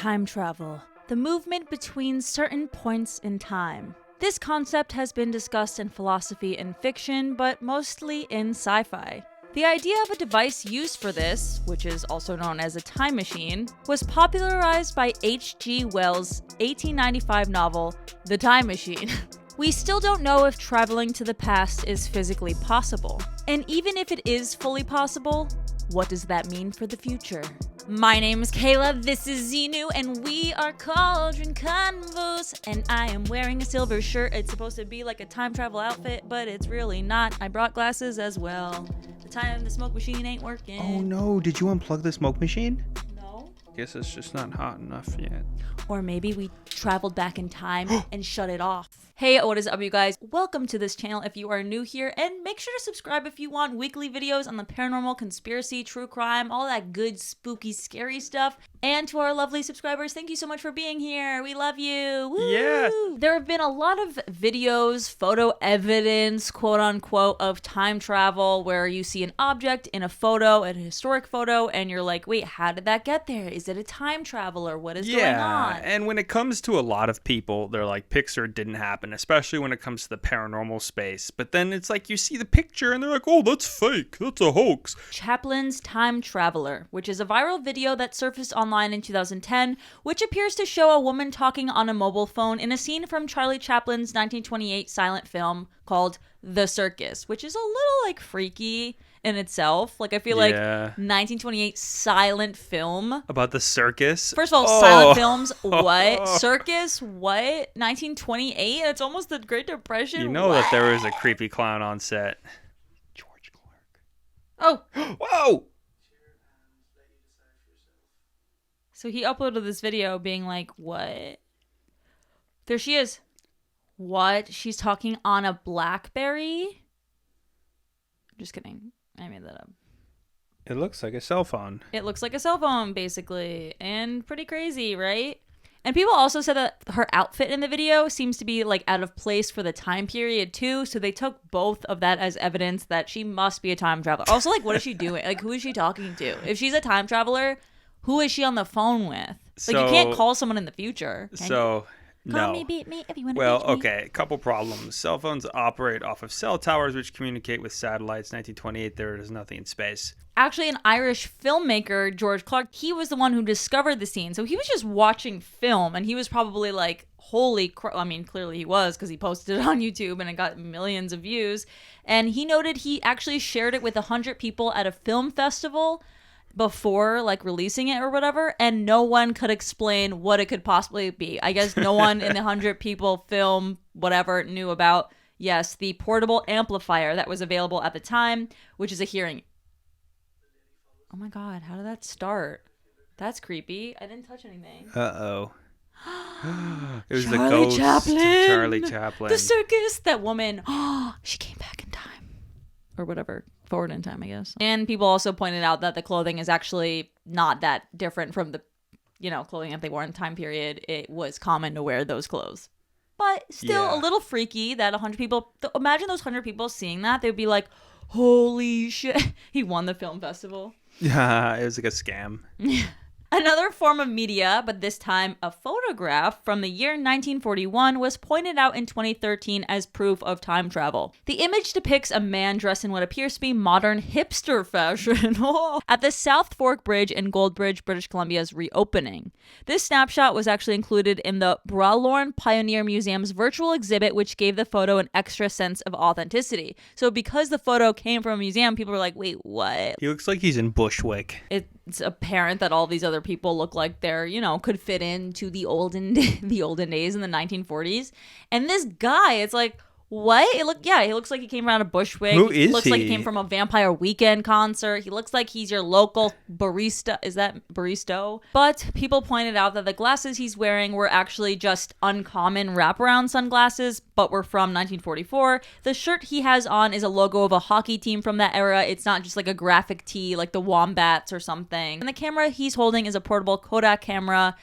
Time travel, the movement between certain points in time. This concept has been discussed in philosophy and fiction, but mostly in sci-fi. The idea of a device used for this, which is also known as a time machine, was popularized by H.G. Wells' 1895 novel, The Time Machine. We still don't know if traveling to the past is physically possible. And even if it is fully possible, what does that mean for the future? My name is Kayla, this is Xenu, and we are Cauldron Convos, and I am wearing a silver shirt. It's supposed to be like a time travel outfit, but it's really not. I brought glasses as well. The smoke machine ain't working. Oh no, did you unplug the smoke machine? No. Guess it's just not hot enough yet. Or maybe we traveled back in time and shut it off. Hey, what is up, you guys? Welcome to this channel if you are new here, and make sure to subscribe if you want weekly videos on the paranormal, conspiracy, true crime, all that good, spooky, scary stuff. And to our lovely subscribers, thank you so much for being here. We love you. Woo! Yes. There have been a lot of videos, photo evidence, quote unquote, of time travel where you see an object in a photo, a historic photo, and you're like, wait, how did that get there? Is it a time traveler? What is going on? And when it comes to a lot of people, they're like, Pixar didn't happen, especially when it comes to the paranormal space. But then it's like you see the picture and they're like, oh, that's fake. That's a hoax. Chaplins' Time Traveler, which is a viral video that surfaced online in 2010, which appears to show a woman talking on a mobile phone in a scene from Charlie Chaplin's 1928 silent film called The Circus, which is a little like freaky in itself. Like I feel like 1928 silent film About the circus? First of all, silent films, what? Circus, what? 1928? It's almost the Great Depression? You know what? that there was a creepy clown on set. George Clark. Oh. Whoa! So he uploaded this video being like, what? There she is. What? She's talking on a BlackBerry? Just kidding. I made that up. It looks like a cell phone. It looks like a cell phone, basically. And pretty crazy, right? And people also said that her outfit in the video seems to be like out of place for the time period too. So they took both of that as evidence that she must be a time traveler. Also, like, what is she doing? Like, who is she talking to? If she's a time traveler, who is she on the phone with? Like, you can't call someone in the future. No. Call me, beat me if you want to Well, beat me. okay, a couple problems. Cell phones operate off of cell towers, which communicate with satellites. 1928, there is nothing in space. Actually, an Irish filmmaker, George Clark, he was the one who discovered the scene. So he was just watching film, and he was probably like, holy crap. I mean, clearly he was, because he posted it on YouTube, and it got millions of views. And he noted he actually shared it with 100 people at a film festival before like releasing it or whatever, and no one could explain what it could possibly be. I guess no one in the 100 people film whatever knew about, yes, the portable amplifier that was available at the time, which is a hearing. Oh my god, how did that start? That's creepy. I didn't touch anything. Uh-oh. It was Charlie the ghost Chaplin. of Charlie Chaplin. The circus. That woman. Oh, she came back in time. Or whatever. Forward in time, I guess. And people also pointed out that the clothing is actually not that different from the, clothing that they wore in the time period. It was common to wear those clothes. But still a little freaky that 100 people, imagine those 100 people seeing that. They'd be like, holy shit. He won the film festival. Yeah, it was like a scam. Another form of media, but this time a photograph from the year 1941, was pointed out in 2013 as proof of time travel. The image depicts a man dressed in what appears to be modern hipster fashion at the South Fork Bridge in Goldbridge, British Columbia's reopening. This snapshot was actually included in the Bralorne Pioneer Museum's virtual exhibit, which gave the photo an extra sense of authenticity. So because the photo came from a museum, people were like, wait, what? He looks like he's in Bushwick. It's apparent that all these other people look like they're, could fit into the olden days in the 1940s. And this guy, it's like, what? He looks like he came out of Bushwick. Who is looks like he came from a Vampire Weekend concert. He looks like he's your local barista. Is that baristo? But people pointed out that the glasses he's wearing were actually just uncommon wraparound sunglasses, but were from 1944. The shirt he has on is a logo of a hockey team from that era. It's not just like a graphic tee like the Wombats or something. And the camera he's holding is a portable Kodak camera.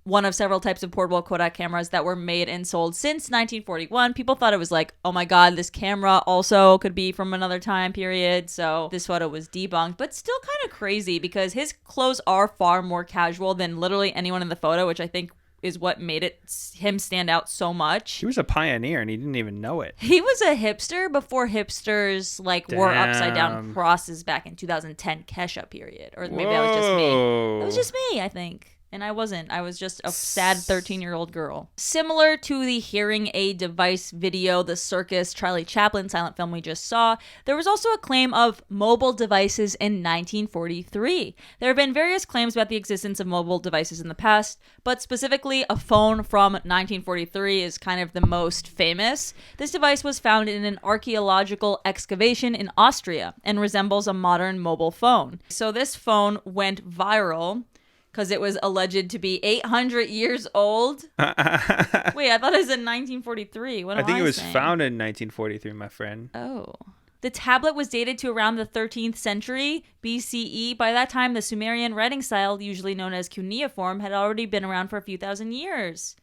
one of several types of portable Kodak cameras that were made and sold since 1941. People thought it was like, oh my god, this camera also could be from another time period. So this photo was debunked, but still kind of crazy because his clothes are far more casual than literally anyone in the photo, which I think is what made him stand out so much. He was a pioneer and he didn't even know it. He was a hipster before hipsters wore upside down crosses back in 2010 Kesha period. Or maybe that was just me. It was just me, I think. And I wasn't. I was just a sad 13-year-old girl. Similar to the hearing aid device video, the circus Charlie Chaplin silent film we just saw, there was also a claim of mobile devices in 1943. There have been various claims about the existence of mobile devices in the past, but specifically a phone from 1943 is kind of the most famous. This device was found in an archaeological excavation in Austria and resembles a modern mobile phone. So this phone went viral because it was alleged to be 800 years old. Wait, I thought it was in 1943. What am I think it was saying? founded in 1943, my friend. Oh. The tablet was dated to around the 13th century BCE. By that time, the Sumerian writing style, usually known as cuneiform, had already been around for a few thousand years.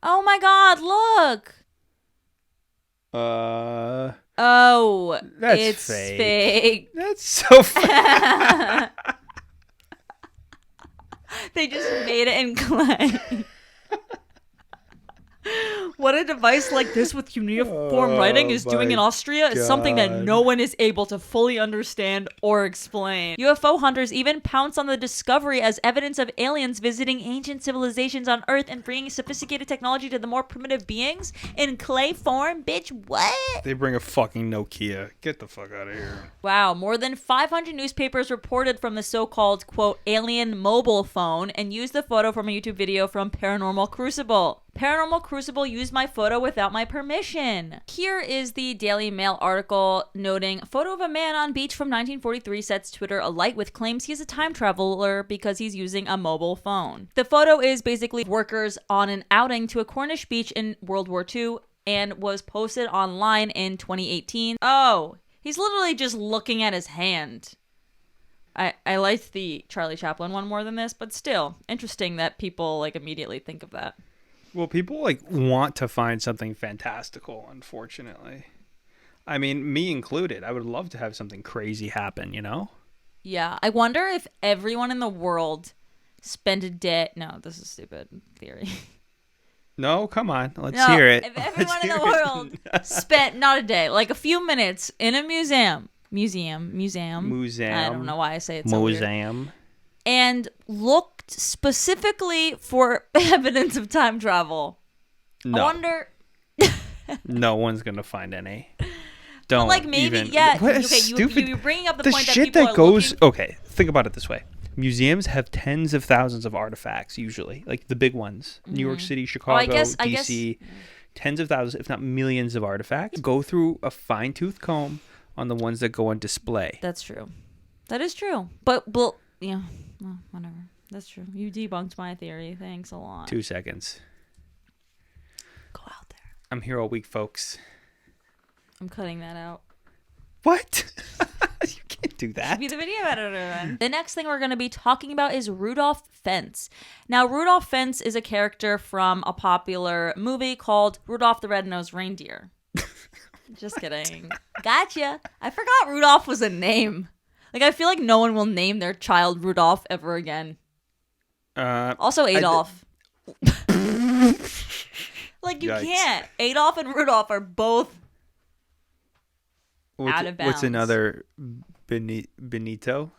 Oh my god, look! Oh, that's it's fake. That's so fake. They just made it in clay. What a device like this with cuneiform writing is doing in Austria is something that no one is able to fully understand or explain. UFO hunters even pounce on the discovery as evidence of aliens visiting ancient civilizations on Earth and bringing sophisticated technology to the more primitive beings in clay form. Bitch, what? They bring a fucking Nokia. Get the fuck out of here. Wow, more than 500 newspapers reported from the so-called, quote, alien mobile phone and used the photo from a YouTube video from Paranormal Crucible. Paranormal Crucible used my photo without my permission. Here is the Daily Mail article noting, photo of a man on beach from 1943 sets Twitter alight with claims he is a time traveler because he's using a mobile phone. The photo is basically workers on an outing to a Cornish beach in World War II and was posted online in 2018. Oh, he's literally just looking at his hand. I liked the Charlie Chaplin one more than this, but still, interesting that people immediately think of that. Well, people want to find something fantastical, unfortunately. I mean, me included. I would love to have something crazy happen, you know? Yeah. I wonder if everyone in the world spent a day... No, this is stupid theory. No, come on. Let's hear it. If everyone in the world spent, not a day, a few minutes in a museum. I don't know why I say it so weird. And looked specifically for evidence of time travel. No. I wonder... No one's going to find any. Don't maybe, even... yeah. What okay, stupid... you're bringing up the point shit that people are looking... Okay, think about it this way. Museums have tens of thousands of artifacts, usually. The big ones. New York City, Chicago, DC. Tens of thousands, if not millions of artifacts. Go through a fine-tooth comb on the ones that go on display. That's true. That is true. But yeah, well, whatever. That's true. You debunked my theory. Thanks a lot. 2 seconds. Go out there. I'm here all week, folks. I'm cutting that out. What? You can't do that. Be the video editor then. The next thing we're going to be talking about is Rudolph Fentz. Now, Rudolph Fentz is a character from a popular movie called Rudolph the Red-Nosed Reindeer. Just kidding. Gotcha. I forgot Rudolph was a name. I feel like no one will name their child Rudolph ever again. Also Adolf. You Yikes. can't. Adolf and Rudolph are both out of bounds. What's another Benito?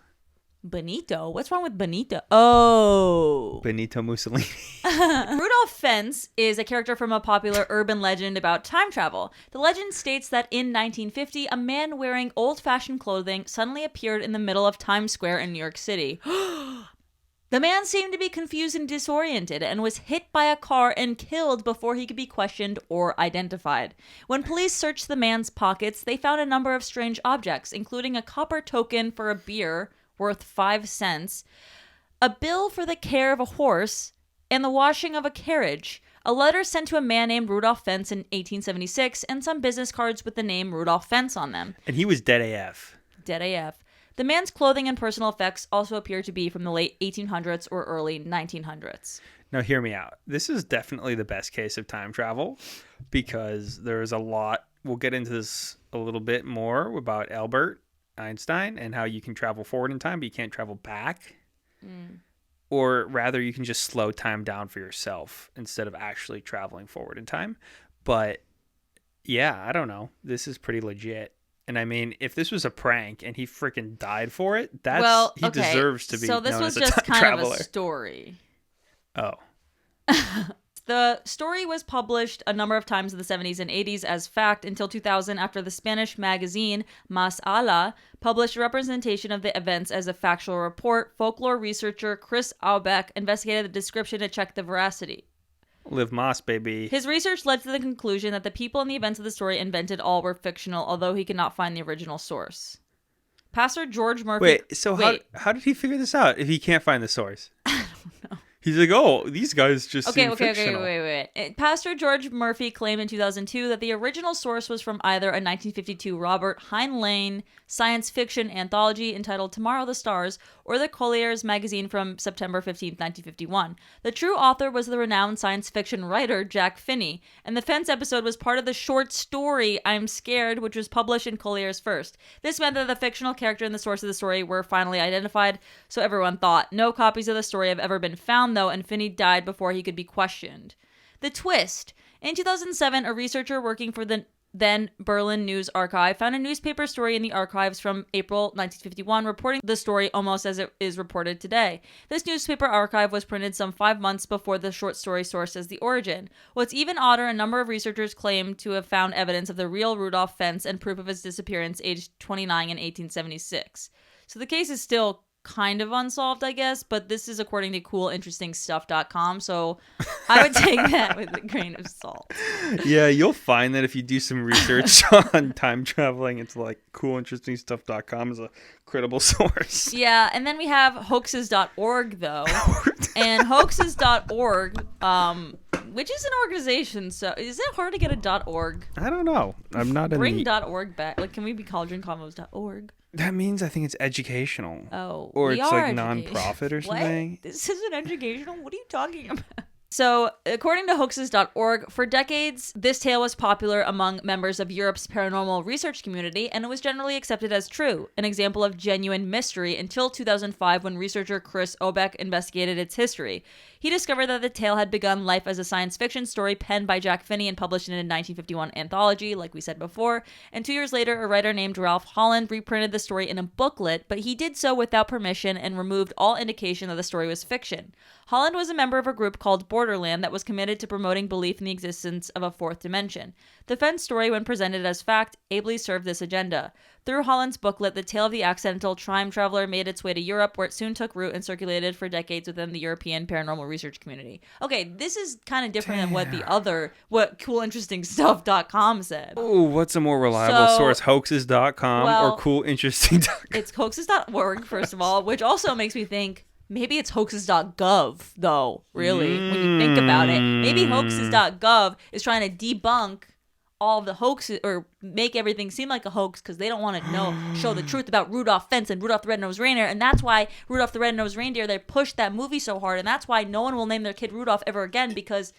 Benito? What's wrong with Benito? Oh. Benito Mussolini. Rudolph Fentz is a character from a popular urban legend about time travel. The legend states that in 1950, a man wearing old-fashioned clothing suddenly appeared in the middle of Times Square in New York City. The man seemed to be confused and disoriented and was hit by a car and killed before he could be questioned or identified. When police searched the man's pockets, they found a number of strange objects, including a copper token for a beer worth 5 cents, a bill for the care of a horse, and the washing of a carriage, a letter sent to a man named Rudolph Fentz in 1876, and some business cards with the name Rudolph Fentz on them. And he was dead AF. Dead AF. The man's clothing and personal effects also appear to be from the late 1800s or early 1900s. Now, hear me out. This is definitely the best case of time travel because there's a lot. We'll get into this a little bit more about Albert Einstein and how you can travel forward in time, but you can't travel back. Or rather, you can just slow time down for yourself instead of actually traveling forward in time. But yeah, I don't know. This is pretty legit. And I mean, if this was a prank and he freaking died for it, he deserves to be known as a time traveler. So this was just kind of a story. Oh. The story was published a number of times in the 70s and 80s as fact until 2000 after the Spanish magazine Mas Ala published a representation of the events as a factual report. Folklore researcher Chris Aubeck investigated the description to check the veracity. Live Mas, baby. His research led to the conclusion that the people and the events of the story invented all were fictional, although he could not find the original source. Pastor George Murphy... How did he figure this out if he can't find the source? I don't know. He's like, oh, these guys just seem fictional. Wait. Pastor George Murphy claimed in 2002 that the original source was from either a 1952 Robert Heinlein science fiction anthology entitled Tomorrow the Stars or the Collier's magazine from September 15, 1951. The true author was the renowned science fiction writer Jack Finney, and the Fentz episode was part of the short story I'm Scared, which was published in Collier's first. This meant that the fictional character and the source of the story were finally identified, so everyone thought. No copies of the story have ever been found, though, and Finney died before he could be questioned. The twist. In 2007, a researcher working for the then Berlin News Archive found a newspaper story in the archives from April 1951 reporting the story almost as it is reported today. This newspaper archive was printed some 5 months before the short story source as the origin. What's even odder, a number of researchers claim to have found evidence of the real Rudolph Fentz and proof of his disappearance aged 29 in 1876. So the case is still kind of unsolved, I guess, but this is according to coolinterestingstuff.com, so I would take that with a grain of salt. Yeah, you'll find that if you do some research on time traveling, it's like coolinterestingstuff.com is a credible source. Yeah, and then we have hoaxes.org, though. And hoaxes.org, which is an organization, so is it hard to get a .org? I don't know. I'm not in Bring .org back. Like, can we be Cauldron Convos.org? That means I think it's educational. Oh, or it's like non-profit or something. What? This isn't educational? What are you talking about? So, according to hoaxes.org, for decades, this tale was popular among members of Europe's paranormal research community, and it was generally accepted as true, an example of genuine mystery, until 2005 when researcher Chris Aubeck investigated its history. He discovered that the tale had begun life as a science fiction story penned by Jack Finney and published in a 1951 anthology, like we said before, and 2 years later, a writer named Ralph Holland reprinted the story in a booklet, but he did so without permission and removed all indication that the story was fiction. Holland was a member of a group called Borderland that was committed to promoting belief in the existence of a fourth dimension. The Fentz story, when presented as fact, ably served this agenda. Through Holland's booklet, the tale of the accidental time traveler made its way to Europe, where it soon took root and circulated for decades within the European paranormal research community. Okay, this is kind of different than what coolinterestingstuff.com said. Oh, what's a more reliable source? Hoaxes.com or coolinteresting.com? It's hoaxes.org, first of all, which also makes me think, maybe it's hoaxes.gov, though, really, when you think about it. Maybe hoaxes.gov is trying to debunk all of the hoaxes or make everything seem like a hoax because they don't want to show the truth about Rudolph Fentz and Rudolph the Red-Nosed Reindeer. And that's why Rudolph the Red-Nosed Reindeer, they pushed that movie so hard. And that's why no one will name their kid Rudolph ever again because...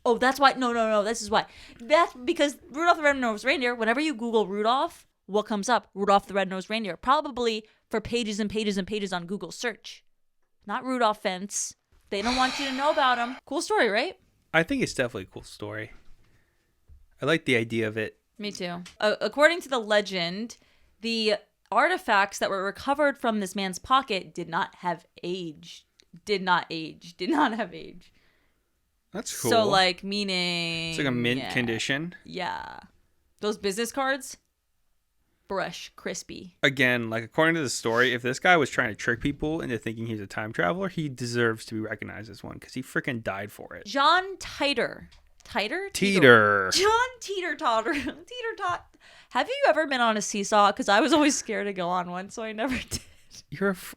Oh, that's why... No, this is why. That's because Rudolph the Red-Nosed Reindeer, whenever you Google Rudolph, what comes up? Rudolph the Red-Nosed Reindeer. Probably for pages and pages and pages on Google search. Not Rudolph Fentz. They don't want you to know about him. Cool story, right? I think it's definitely a cool story. I like the idea of it. Me too. According to the legend, the artifacts that were recovered from this man's pocket did not have age. Did not have age. That's cool. So, like, meaning... It's like a mint condition. Yeah. Those business cards? Fresh, crispy. Again, like, according to the story, if this guy was trying to trick people into thinking he's a time traveler, he deserves to be recognized as one because he freaking died for it. John Titor. Titor. John Teeter-totter. Teeter-tot. Have you ever been on a seesaw? Because I was always scared to go on one, so I never did.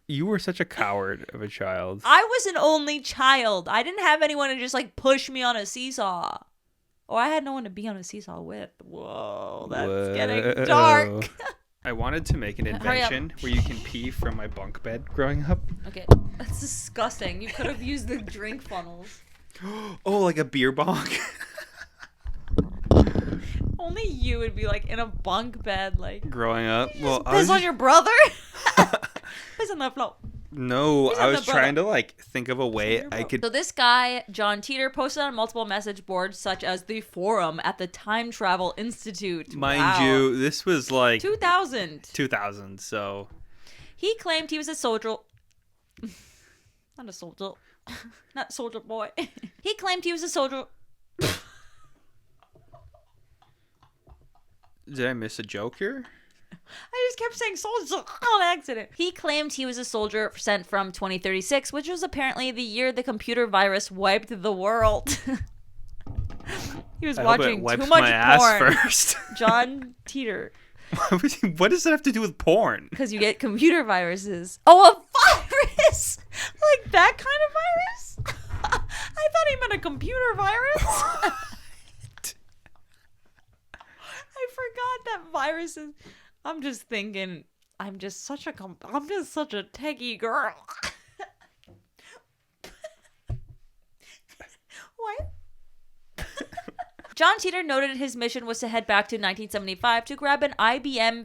You were such a coward of a child. I was an only child. I didn't have anyone to just, like, push me on a seesaw. Or I had no one to be on a seesaw with. Whoa, that's getting dark. I wanted to make an invention where you can pee from my bunk bed growing up. Okay. That's disgusting. You could have used the drink funnels. Oh, like a beer bong? Only you would be like in a bunk bed, like growing up. Well, piss on your brother. Piss on the floor. No, I was trying to like think of a way I could. So this guy, John Titor, posted on multiple message boards such as the forum at the Time Travel Institute. Mind you, this was like 2000. 2000. So he claimed he was a soldier. Not a soldier. Not soldier boy. He claimed he was a soldier. Did I miss a joke here? I just kept saying soldier on accident. He claimed he was a soldier sent from 2036, which was apparently the year the computer virus wiped the world. He was watching too much porn. Ass first. John Titor. What does that have to do with porn? Because you get computer viruses. Oh, a virus! Like that kind of virus? I thought he meant a computer virus. I forgot that viruses. I'm just thinking, I'm just such a techie girl. What? John Titor noted his mission was to head back to 1975 to grab an IBM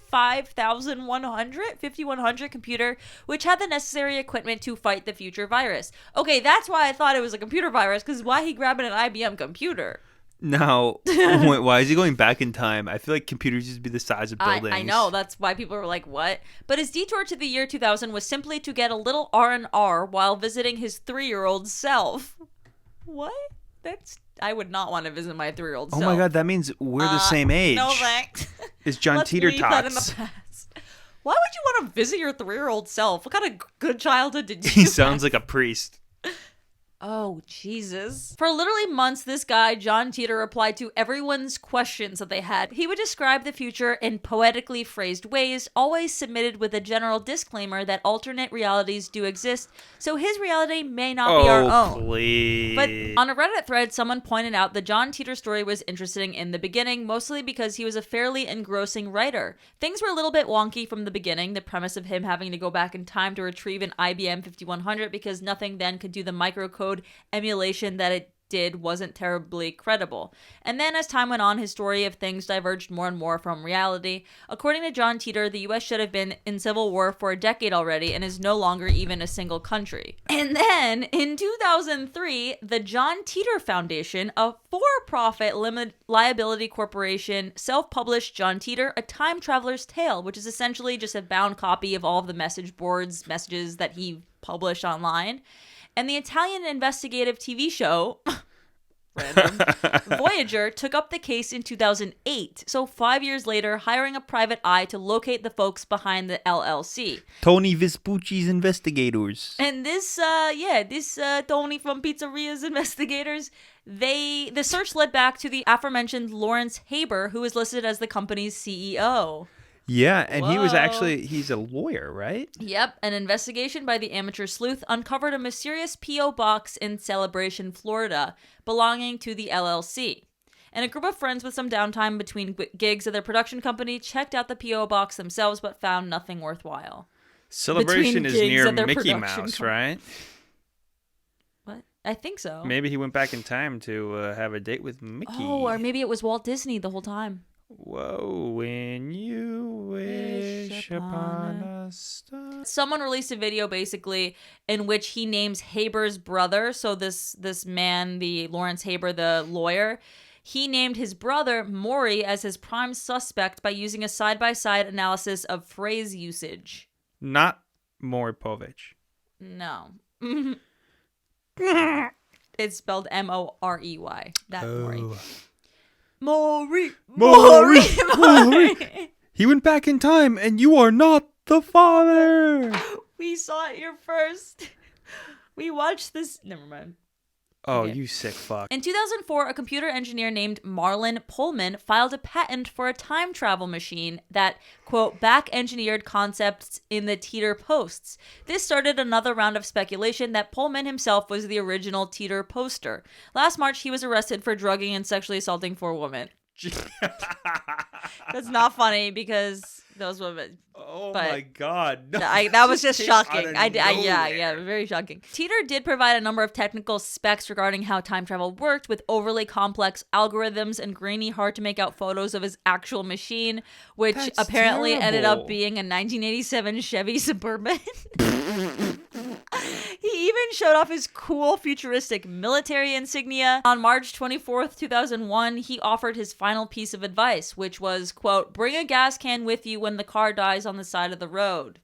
5100 computer, which had the necessary equipment to fight the future virus. Okay, that's why I thought it was a computer virus, because why he grabbing an IBM computer? Now, why is he going back in time? I feel like computers used to be the size of buildings. I know, that's why people were like, what? But his detour to the year 2000 was simply to get a little R&R while visiting his 3-year-old self. What? I would not want to visit my 3-year-old self. Oh my god, that means we're the same age. No thanks. It's John Titor talks. That in the past. Why would you want to visit your 3-year-old self? What kind of good childhood did you have? He sounds like a priest. Oh, Jesus. For literally months, this guy, John Titor, replied to everyone's questions that they had. He would describe the future in poetically phrased ways, always submitted with a general disclaimer that alternate realities do exist, so his reality may not be our own. Please. But on a Reddit thread, someone pointed out the John Titor story was interesting in the beginning, mostly because he was a fairly engrossing writer. Things were a little bit wonky from the beginning, the premise of him having to go back in time to retrieve an IBM 5100 because nothing then could do the microcode emulation that it did wasn't terribly credible. And then as time went on, his story of things diverged more and more from reality. According to John Titor, the US should have been in civil war for a decade already and is no longer even a single country. And then in 2003, the John Titor Foundation, a for-profit limited liability corporation, self-published John Titor, A Time Traveler's Tale, which is essentially just a bound copy of all of the messages that he published online. And the Italian investigative TV show, random, Voyager, took up the case in 2008. So 5 years later, hiring a private eye to locate the folks behind the LLC. Tony Vespucci's investigators. And this Tony from Pizzeria's investigators, the search led back to the aforementioned Lawrence Haber, who was listed as the company's CEO. Yeah, and he's a lawyer, right? Yep, an investigation by the amateur sleuth uncovered a mysterious P.O. box in Celebration, Florida, belonging to the LLC. And a group of friends with some downtime between gigs at their production company checked out the P.O. box themselves but found nothing worthwhile. Celebration is near Mickey Mouse, right? What? I think so. Maybe he went back in time to have a date with Mickey. Oh, or maybe it was Walt Disney the whole time. Whoa, when you wish upon a star. Someone released a video basically in which he names Haber's brother. So this man, the Lawrence Haber, the lawyer, he named his brother Maury as his prime suspect by using a side-by-side analysis of phrase usage. Not Maury Povich. No. It's spelled M-O-R-E-Y. That Maury. Maury. He went back in time, and you are not the father. We saw it here first. We watched this. Never mind. Oh, okay. You sick fuck. In 2004, a computer engineer named Marlon Pullman filed a patent for a time travel machine that, quote, back-engineered concepts in the Titor posts. This started another round of speculation that Pullman himself was the original Titor poster. Last March, he was arrested for drugging and sexually assaulting 4 women. That's not funny because Those women. Oh my God. No, that was just shocking. Yeah, very shocking. Titor did provide a number of technical specs regarding how time travel worked, with overly complex algorithms and grainy, hard to make out photos of his actual machine, which apparently ended up being a 1987 Chevy Suburban. He even showed off his cool futuristic military insignia. On March 24th, 2001, he offered his final piece of advice, which was, quote, bring a gas can with you when the car dies on the side of the road.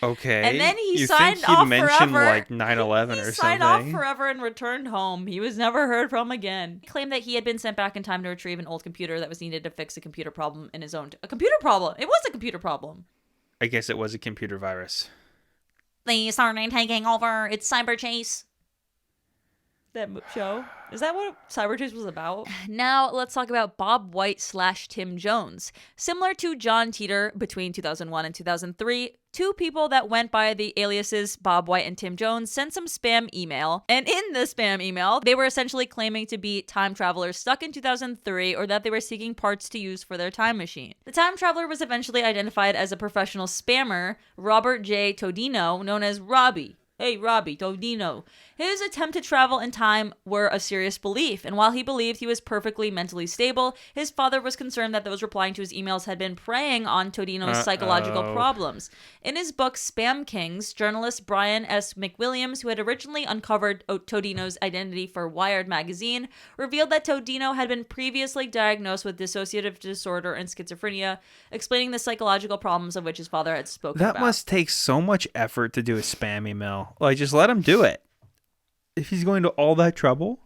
Okay. And then he signed off forever. Like 9/11 or something. He signed off forever and returned home. He was never heard from again. He claimed that he had been sent back in time to retrieve an old computer that was needed to fix a computer problem in his own... A computer problem? It was a computer problem. I guess it was a computer virus. They started taking over. It's Cyber Chase. That show. Is that what Cyber Chase was about? Now, let's talk about Bob White / Tim Jones. Similar to John Titor between 2001 and 2003, two people that went by the aliases Bob White and Tim Jones sent some spam email. And in the spam email, they were essentially claiming to be time travelers stuck in 2003 or that they were seeking parts to use for their time machine. The time traveler was eventually identified as a professional spammer, Robert J. Todino, known as Robbie. Hey, Robbie, Todino. His attempt to travel in time were a serious belief, and while he believed he was perfectly mentally stable, his father was concerned that those replying to his emails had been preying on Todino's psychological problems. In his book Spam Kings, journalist Brian S. McWilliams, who had originally uncovered Todino's identity for Wired magazine, revealed that Todino had been previously diagnosed with dissociative disorder and schizophrenia, explaining the psychological problems of which his father had spoken about. That must take so much effort to do a spam email. Like, just let him do it. If he's going to all that trouble?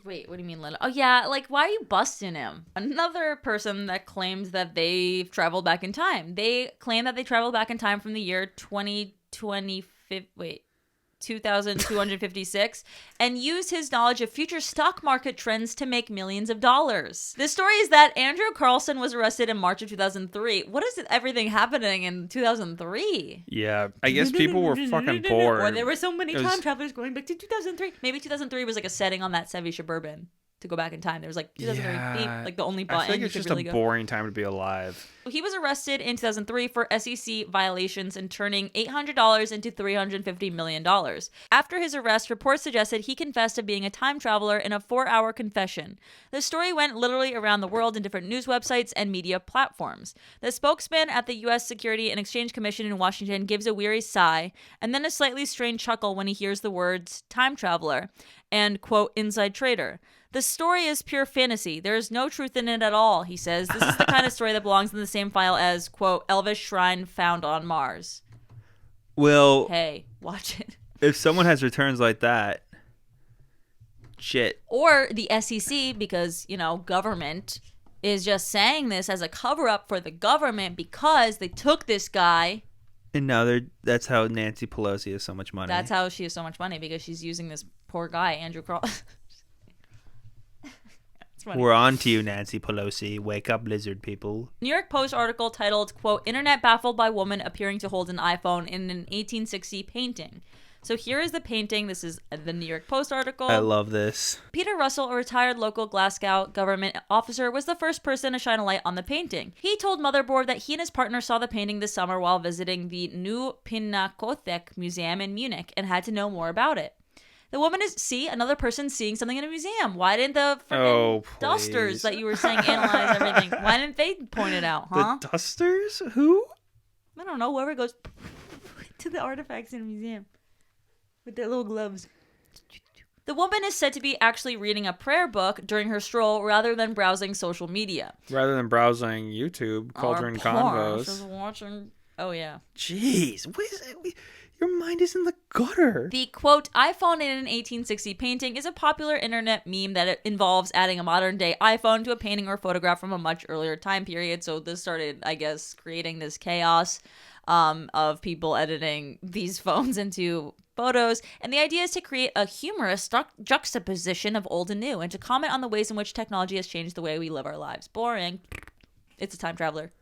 Wait, what do you mean? Oh, yeah. Like, why are you busting him? Another person that claims that they've traveled back in time. They claim that they traveled back in time from the year 2256 and used his knowledge of future stock market trends to make millions of dollars. The story is that Andrew Carlson was arrested in March of 2003. What is everything happening in 2003? Yeah, I guess people were fucking bored. Or there were so many time travelers going back to 2003. Maybe 2003 was like a setting on that Chevy Suburban to go back in time. There was like 2003 beep, like the only button. I feel like it's just really a boring time to be alive. He was arrested in 2003 for SEC violations and turning $800 into $350 million. After his arrest, reports suggested he confessed to being a time traveler in a 4-hour confession. The story went literally around the world in different news websites and media platforms. The spokesman at the U.S. Security and Exchange Commission in Washington gives a weary sigh and then a slightly strained chuckle when he hears the words time traveler and, quote, inside trader. The story is pure fantasy. There is no truth in it at all, he says. This is the kind of story that belongs in the same file as, quote, Elvis Shrine found on Mars. Well, hey, watch it. If someone has returns like that, shit. Or the SEC, because, government is just saying this as a cover-up for the government because they took this guy. And now that's how Nancy Pelosi has so much money. That's how she has so much money, because she's using this poor guy, Andrew Carlson. We're on to you, Nancy Pelosi. Wake up, lizard people. New York Post article titled, quote, Internet baffled by woman appearing to hold an iPhone in an 1860 painting. So here is the painting. This is the New York Post article. I love this. Peter Russell, a retired local Glasgow government officer, was the first person to shine a light on the painting. He told Motherboard that he and his partner saw the painting this summer while visiting the New Pinakothek Museum in Munich and had to know more about it. The woman another person seeing something in a museum. Why didn't the freaking dusters that you were saying analyze everything? Why didn't they point it out, huh? The dusters? Who? I don't know. Whoever goes to the artifacts in a museum with their little gloves. The woman is said to be actually reading a prayer book during her stroll rather than browsing social media. Rather than browsing YouTube, Cauldron Convos. She's watching... Oh, yeah. Jeez. What is it? Your mind is in the gutter. The, quote, iPhone in an 1860 painting is a popular internet meme that involves adding a modern-day iPhone to a painting or photograph from a much earlier time period. So this started, I guess, creating this chaos of people editing these phones into photos. And the idea is to create a humorous juxtaposition of old and new and to comment on the ways in which technology has changed the way we live our lives. Boring. It's a time traveler.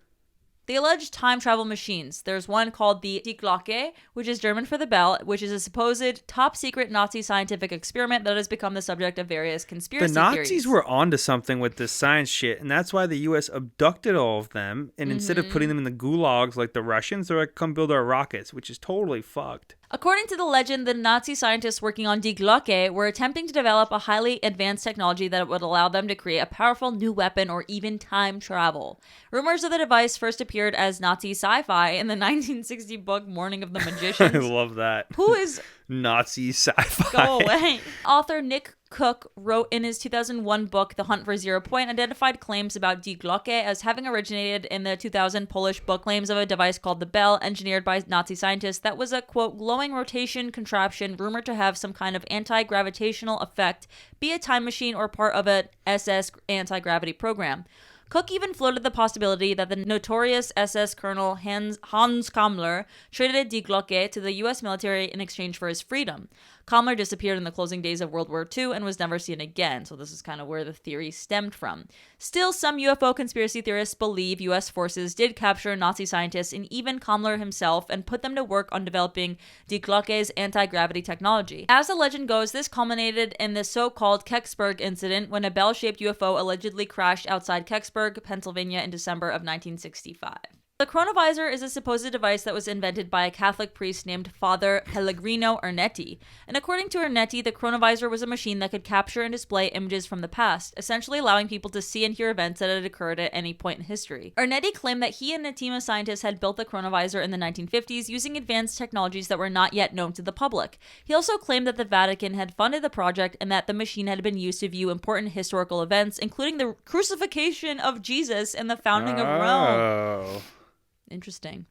The alleged time travel machines. There's one called the Die Glocke, which is German for the bell, which is a supposed top secret Nazi scientific experiment that has become the subject of various conspiracy theories. The Nazis were onto something with this science shit, and that's why the U.S. abducted all of them, and instead of putting them in the gulags like the Russians, they're like, come build our rockets, which is totally fucked. According to the legend, the Nazi scientists working on Die Glocke were attempting to develop a highly advanced technology that would allow them to create a powerful new weapon or even time travel. Rumors of the device first appeared as Nazi sci-fi in the 1960 book Morning of the Magicians. I love that. Who is... Nazi sci-fi. Go away. Author Nick Cook wrote in his 2001 book, The Hunt for Zero Point, identified claims about Die Glocke as having originated in the 2000 Polish book claims of a device called the Bell, engineered by Nazi scientists, that was a, quote, glowing rotation contraption rumored to have some kind of anti-gravitational effect, be a time machine or part of an SS anti-gravity program. Cook even floated the possibility that the notorious SS Colonel Hans Kammler traded Die Glocke to the U.S. military in exchange for his freedom. Kammler disappeared in the closing days of World War II and was never seen again, so this is kind of where the theory stemmed from. Still, some UFO conspiracy theorists believe U.S. forces did capture Nazi scientists and even Kammler himself and put them to work on developing Die Glocke's anti-gravity technology. As the legend goes, this culminated in the so-called Kecksburg incident when a bell-shaped UFO allegedly crashed outside Kecksburg, Pennsylvania in December of 1965. The chronovisor is a supposed device that was invented by a Catholic priest named Father Pellegrino Ernetti. And according to Ernetti, the chronovisor was a machine that could capture and display images from the past, essentially allowing people to see and hear events that had occurred at any point in history. Ernetti claimed that he and a team of scientists had built the chronovisor in the 1950s using advanced technologies that were not yet known to the public. He also claimed that the Vatican had funded the project and that the machine had been used to view important historical events, including the crucifixion of Jesus and the founding of Rome. Interesting.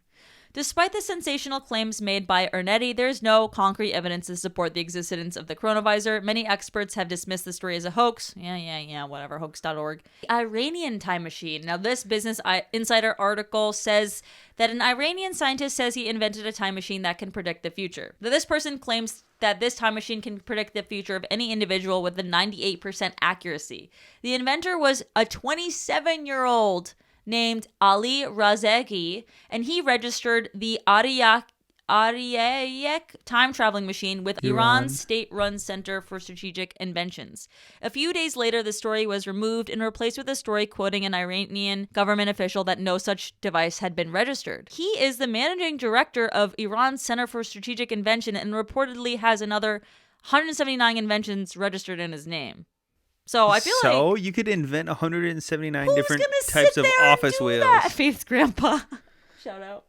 Despite the sensational claims made by Ernetti, there is no concrete evidence to support the existence of the chronovisor. Many experts have dismissed the story as a hoax. Whatever, hoax.org. The Iranian time machine. Now, this Business Insider article says that an Iranian scientist says he invented a time machine that can predict the future. This person claims that this time machine can predict the future of any individual with a 98% accuracy. The inventor was a 27-year-old named Ali Razegi, and he registered the Ariyek time-traveling machine with Iran's state-run Center for Strategic Inventions. A few days later, the story was removed and replaced with a story quoting an Iranian government official that no such device had been registered. He is the managing director of Iran's Center for Strategic Invention and reportedly has another 179 inventions registered in his name. So I feel like... So you could invent 179 different types of office wheels. That? Faith's grandpa.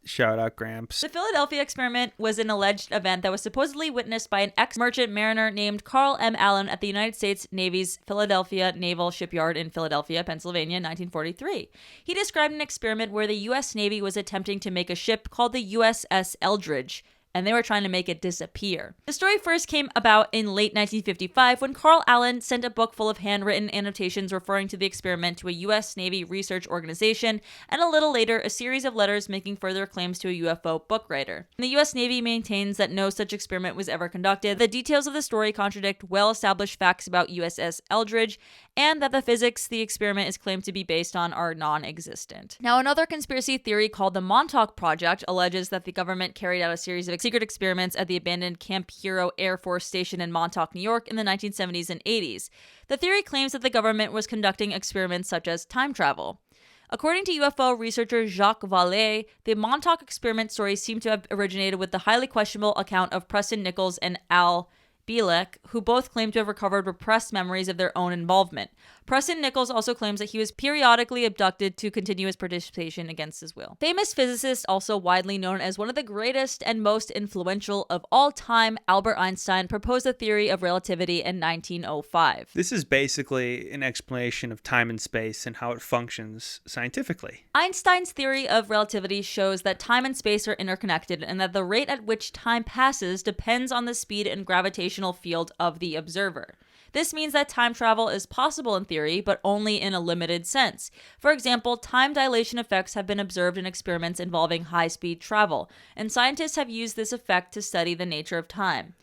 Shout out, Gramps. The Philadelphia experiment was an alleged event that was supposedly witnessed by an ex-merchant mariner named Carl M. Allen at the United States Navy's Philadelphia Naval Shipyard in Philadelphia, Pennsylvania, in 1943. He described an experiment where the U.S. Navy was attempting to make a ship called the USS Eldridge, and they were trying to make it disappear. The story first came about in late 1955 when Carl Allen sent a book full of handwritten annotations referring to the experiment to a U.S. Navy research organization, and a little later, a series of letters making further claims to a UFO book writer. The U.S. Navy maintains that no such experiment was ever conducted. The details of the story contradict well-established facts about USS Eldridge, and that the physics the experiment is claimed to be based on are non-existent. Now, another conspiracy theory called the Montauk Project alleges that the government carried out a series of secret experiments at the abandoned Camp Hero Air Force Station in Montauk, New York in the 1970s and 80s. The theory claims that the government was conducting experiments such as time travel. According to UFO researcher Jacques Vallée, the Montauk experiment story seemed to have originated with the highly questionable account of Preston Nichols and Al Bielek, who both claim to have recovered repressed memories of their own involvement. Preston Nichols also claims that he was periodically abducted to continue his participation against his will. Famous physicist, also widely known as one of the greatest and most influential of all time, Albert Einstein, proposed the theory of relativity in 1905. This is basically an explanation of time and space and how it functions scientifically. Einstein's theory of relativity shows that time and space are interconnected and that the rate at which time passes depends on the speed and gravitational field of the observer. This means that time travel is possible in theory, but only in a limited sense. For example, time dilation effects have been observed in experiments involving high-speed travel, and scientists have used this effect to study the nature of time.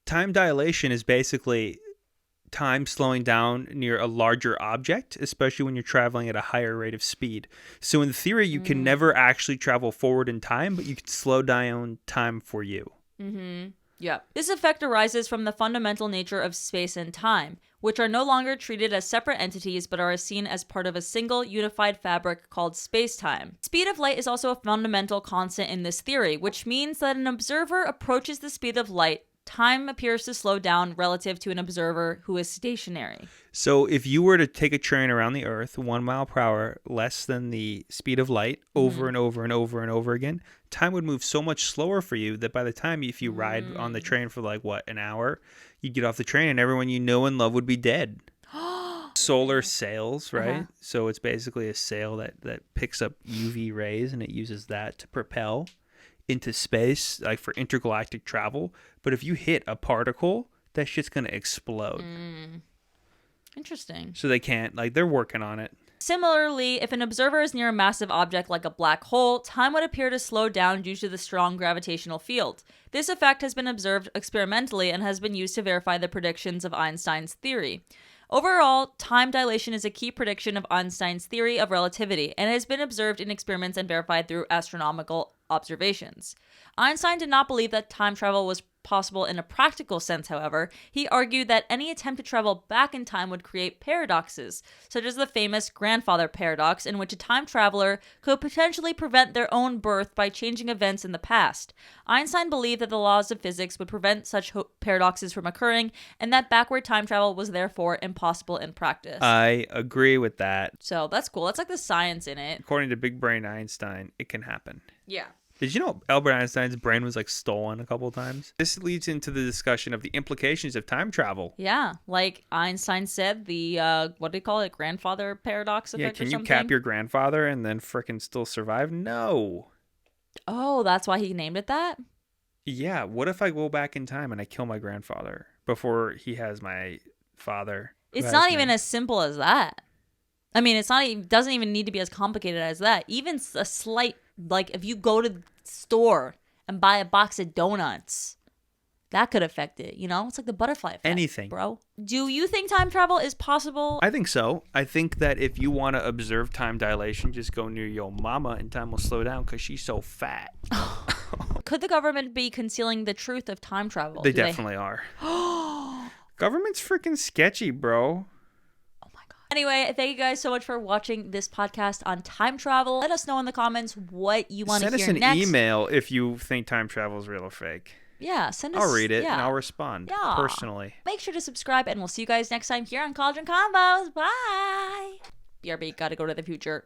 Time dilation is basically time slowing down near a larger object, especially when you're traveling at a higher rate of speed. So in theory, you can never actually travel forward in time, but you can slow down time for you. Mm-hmm. Yeah. This effect arises from the fundamental nature of space and time, which are no longer treated as separate entities but are seen as part of a single unified fabric called space-time. Speed of light is also a fundamental constant in this theory, which means that an observer approaches the speed of light, time appears to slow down relative to an observer who is stationary. So if you were to take a train around the Earth 1 mile per hour less than the speed of light over and over and over and over again, time would move so much slower for you that by the time if you ride on the train for like, an hour, you'd get off the train and everyone you know and love would be dead. Solar sails, right? So it's basically a sail that picks up UV rays and it uses that to propel into space, like for intergalactic travel. But if you hit a particle, that shit's gonna explode. Interesting. So they can't, they're working on it. Similarly, if an observer is near a massive object like a black hole, time would appear to slow down due to the strong gravitational field. This effect has been observed experimentally and has been used to verify the predictions of Einstein's theory. Overall, time dilation is a key prediction of Einstein's theory of relativity and has been observed in experiments and verified through astronomical observations. Einstein did not believe that time travel was possible in a practical sense, however. He argued that any attempt to travel back in time would create paradoxes, such as the famous grandfather paradox, in which a time traveler could potentially prevent their own birth by changing events in the past. Einstein believed that the laws of physics would prevent such paradoxes from occurring, and that backward time travel was therefore impossible in practice. I agree with that. So that's cool. That's like the science in it. According to Big Brain Einstein, it can happen. Yeah. Did you know Albert Einstein's brain was stolen a couple of times? This leads into the discussion of the implications of time travel. Yeah, like Einstein said, the what do you call it, grandfather paradox effect or something? Yeah, can you cap your grandfather and then frickin' still survive? No. Oh, that's why he named it that? Yeah, what if I go back in time and I kill my grandfather before he has my father? It's not even as simple as that. I mean, it doesn't even need to be as complicated as that. Even a slight, if you go to the store and buy a box of donuts, that could affect it, It's like the butterfly effect. Anything. Bro. Do you think time travel is possible? I think so. I think that if you want to observe time dilation, just go near your mama and time will slow down because she's so fat. Could the government be concealing the truth of time travel? They definitely are. Government's freaking sketchy, bro. Anyway, thank you guys so much for watching this podcast on time travel. Let us know in the comments what you want to hear next. Send us an email if you think time travel is real or fake. Yeah, send us. I'll read it and I'll respond personally. Make sure to subscribe and we'll see you guys next time here on Cauldron Convos. Bye. BRB, gotta go to the future.